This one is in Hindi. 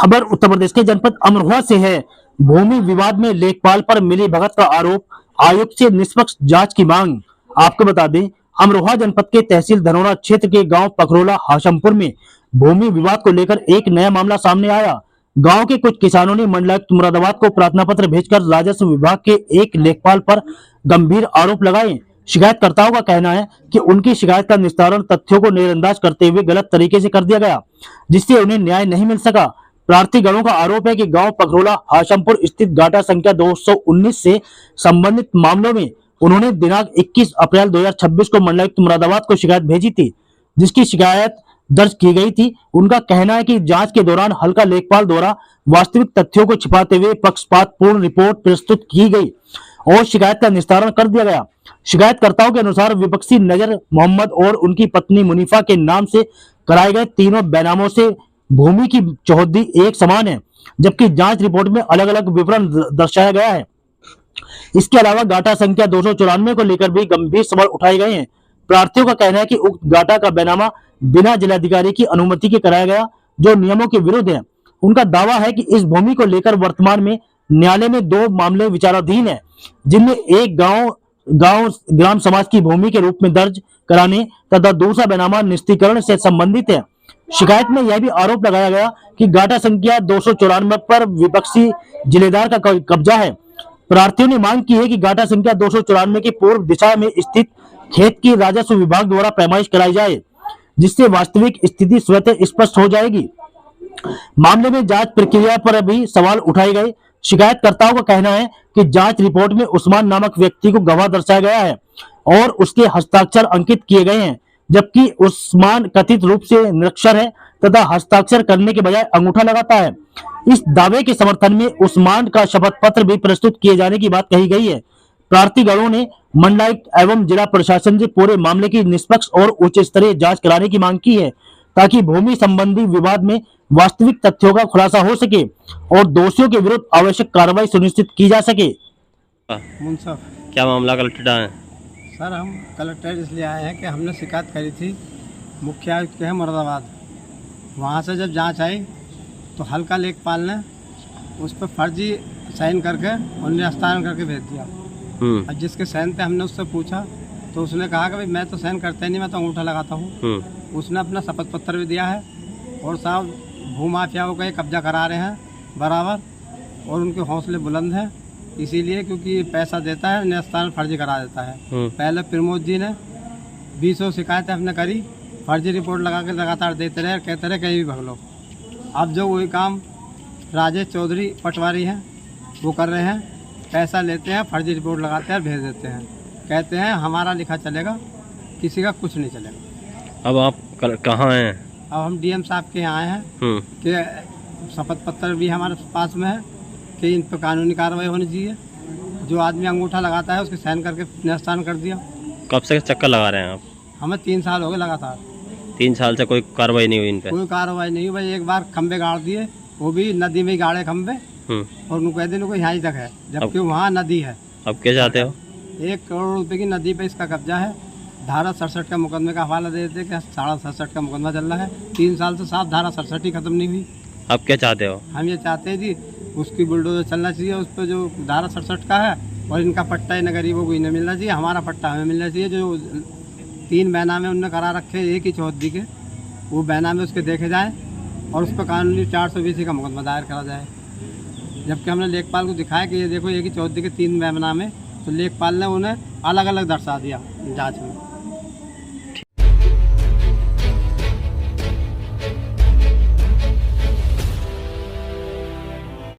खबर उत्तर प्रदेश के जनपद अमरोहा से है। भूमि विवाद में लेखपाल पर मिली भगत का आरोप, आयुक्त से निष्पक्ष जांच की मांग। आपको बता दें, अमरोहा जनपद के तहसील धनौरा क्षेत्र के गांव पखरोला हाशमपुर में भूमि विवाद को लेकर एक नया मामला सामने आया। गांव के कुछ किसानों ने मंडलायुक्त मुरादाबाद को प्रार्थना पत्र भेजकर राजस्व विभाग के एक लेखपाल पर गंभीर आरोप लगाए। शिकायतकर्ताओं का कहना है कि उनकी शिकायत का निस्तारण तथ्यों को नजरअंदाज करते हुए गलत तरीके से कर दिया गया, जिससे उन्हें न्याय नहीं मिल सका। प्रार्थीगणों का आरोप है कि गांव पखरोला हाशमपुर स्थित गाटा संख्या 219 से संबंधित मामलों में उन्होंने दिनांक 21 अप्रैल 2026 को मंडलायुक्त मुरादाबाद को शिकायत भेजी थी, जिसकी शिकायत दर्ज की गई थी। उनका कहना है कि जांच के दौरान हल्का लेखपाल द्वारा वास्तविक तथ्यों को छिपाते हुए पक्षपातपूर्ण रिपोर्ट प्रस्तुत की गई और शिकायत का निस्तारण कर दिया गया। शिकायतकर्ताओं के अनुसार विपक्षी नजर मोहम्मद और उनकी पत्नी मुनीफा के नाम से कराए गए तीनों बैनामों से भूमि की चौहद्दी एक समान है, जबकि जांच रिपोर्ट में अलग अलग विवरण दर्शाया गया है। इसके अलावा गाटा संख्या 294 को लेकर भी गंभीर सवाल उठाए गए हैं। प्रार्थियों का कहना है कि उक्त गाटा का बैनामा बिना जिलाधिकारी की अनुमति के कराया गया, जो नियमों के विरुद्ध है। उनका दावा है कि इस भूमि को लेकर वर्तमान में न्यायालय में 2 मामले विचाराधीन है, जिनमें एक ग्राम समाज की भूमि के रूप में दर्ज कराने तथा दूसरा बैनामा निस्तीकरण से संबंधित है। शिकायत में यह भी आरोप लगाया गया कि गाटा संख्या 294 पर विपक्षी जिलेदार का कब्जा है। प्रार्थियों ने मांग की है कि गाटा संख्या 294 की पूर्व दिशा में स्थित खेत की राजस्व विभाग द्वारा पैमाइश कराई जाए, जिससे वास्तविक स्थिति स्वतः स्पष्ट हो जाएगी। मामले में जांच प्रक्रिया पर भी सवाल उठाए गए। शिकायतकर्ताओं का कहना है कि जांच रिपोर्ट में उस्मान नामक व्यक्ति को गवाह दर्शाया गया है और उसके हस्ताक्षर अंकित किए गए हैं, जबकि उस्मान कथित रूप से निरक्षर है तथा हस्ताक्षर करने के बजाय अंगूठा लगाता है। इस दावे के समर्थन में उस्मान का शपथ पत्र भी प्रस्तुत किए जाने की बात कही गई है। प्रार्थीगणों ने मंडलायुक्त एवं जिला प्रशासन से पूरे मामले की निष्पक्ष और उच्च स्तरीय जांच कराने की मांग की है, ताकि भूमि संबंधी विवाद में वास्तविक तथ्यों का खुलासा हो सके और दोषियों के विरुद्ध आवश्यक कार्रवाई सुनिश्चित की जा सके। मुंसफ, क्या मामला कलेक्टेड आए? सर हम कलेक्टर इसलिए आए हैं कि हमने शिकायत करी थी मुख्य आयुक्त के हैं मुरादाबाद। वहाँ से जब जांच आई तो हल्का लेखपाल ने उस पर फर्जी साइन करके उन्हें हस्तांतरण करके भेज दिया। और जिसके साइन थे हमने उससे पूछा तो उसने कहा कि भाई मैं तो साइन करता ही नहीं, मैं तो अंगूठा लगाता हूँ। उसने अपना शपथ पत्र भी दिया है और साहब भूमाफियाओं का कब्जा करा रहे हैं बराबर, और उनके हौसले बुलंद हैं, इसीलिए क्योंकि पैसा देता है निस्तारण फर्जी करा देता है। पहले प्रमोद जी ने 20 शिकायतें हमने करी, फर्जी रिपोर्ट लगा के लगातार देते रहे, कहते रहे कहीं भी भग लो। अब जो वही काम राजेश चौधरी पटवारी हैं वो कर रहे हैं, पैसा लेते हैं, फर्जी रिपोर्ट लगाते हैं और भेज देते हैं, कहते हैं हमारा लिखा चलेगा, किसी का कुछ नहीं चलेगा। अब आप कहाँ हैं? अब हम डीएम साहब के यहाँ आए हैं कि शपथ पत्र भी हमारे पास में है कि इन पर कानूनी कार्रवाई होनी चाहिए। जो आदमी अंगूठा लगाता है उसके साइन करके निस्तारण कर दिया। कब से चक्कर लगा रहे हैं आप? हमें 3 साल हो गए लगातार। 3 साल से कोई कार्रवाई नहीं हुई इन पे? कोई कार्रवाई नहीं हुई भाई। एक बार खंबे गाड़ दिए, वो भी नदी में ही गाड़े खंबे, और उनको कह देने को यहाँ तक है, जबकि वहाँ नदी है। अब क्या चाहते हो? 1 करोड़ रुपए की नदी पे इसका कब्जा है। धारा 67 का मुकदमे का हवाला दे देते कि 67 का मुकदमा चल रहा है। 3 साल से साफ धारा 67 ही खत्म नहीं हुई। अब क्या चाहते हो? हम ये चाहते हैं जी उसकी बुलडोजर चलना चाहिए उस पर जो धारा 67 का है, और इनका पट्टा इन गरीबों को इन्हें मिलना चाहिए, हमारा पट्टा हमें मिलना चाहिए। जो 3 बैनामे उनने करा रखे एक ही चौहद्दी के, वो बैनामे उसके देखे जाएँ और उस पर कानूनी 420 का मुकदमा दायर करा जाए। जबकि हमने लेखपाल को दिखाया कि ये देखो एक ही चौहद्दी के 3 बैनामे, तो लेखपाल ने उन्हें अलग अलग दर्शा दिया जाँच में।